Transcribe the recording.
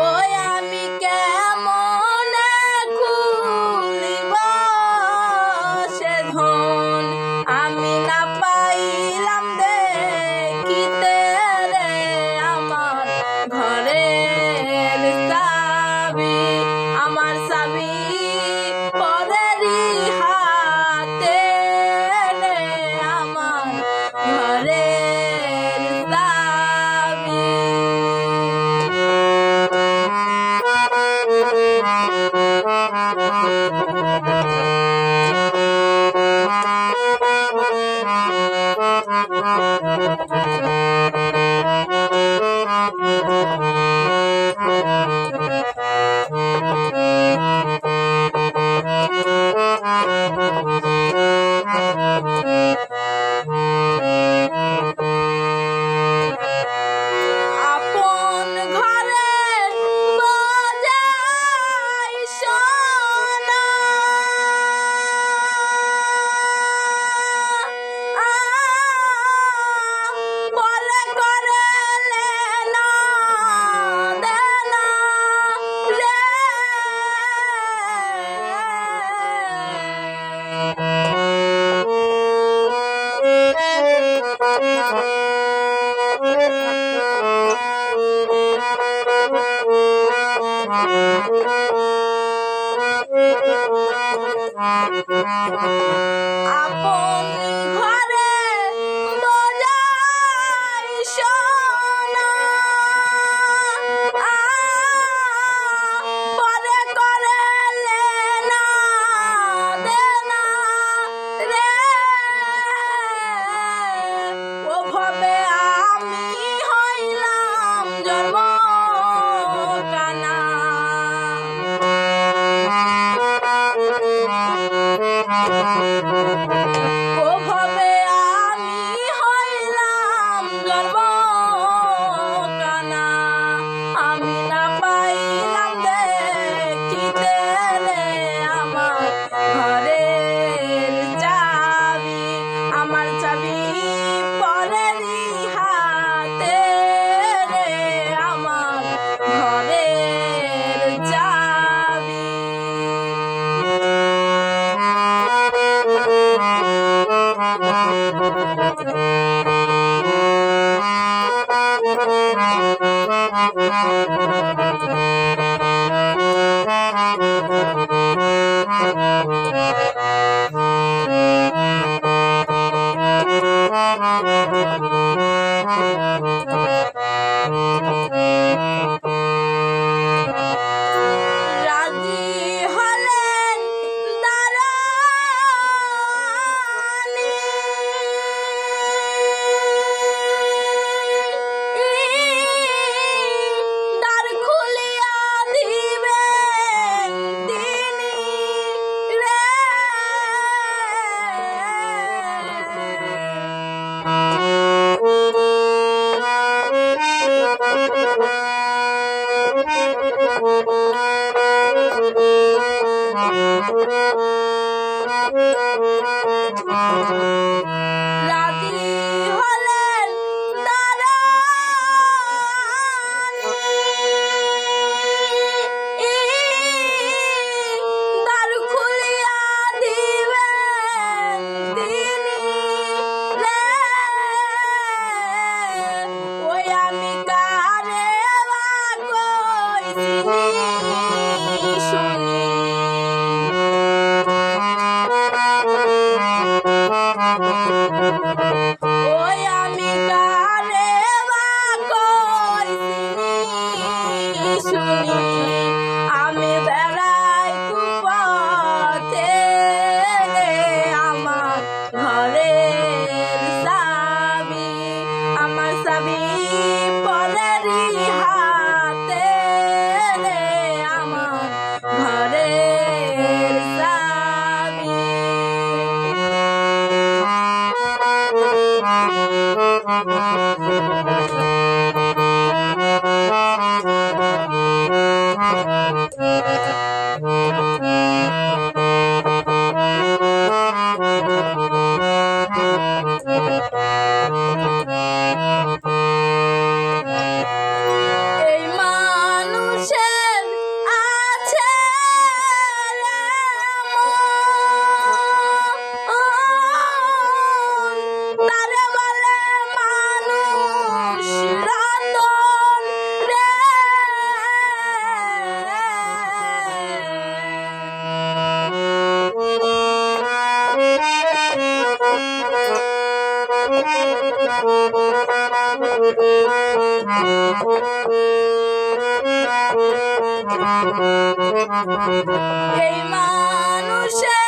ওই আমি কেমনে খুলিব সে ধন, আমি না পাইলাম দেখিতে রে আমার ঘরের চাবি, আমার চাবি পরেরই হাতে রে আমার ঘরের চাবি। আপন ঘরে বজাই সোনা, পরে করে লেনা দেনা রে। আপন ঘরে বজাই সোনা, পরে করে লেনা দেনা রে। ও ভবে আমি হইলাম জন্ম কানা, ও ভবে আমি হইলাম জন্ম কানা, আমি না পাইলাম দেখিতে রে আমার ঘরের চাবি, আমার চাবি পরেরই হাতে রে আমার ঘরের চাবি। রাজি হলেন দারানী, দ্বার খুলিয়া দিবেন তিনি রে। রাজি হলেন দারানী, দ্বার খুলিয়া দিবেন তিনি রে। ওই আমি কারে বা কইছিনি শুনি, এই মানুষে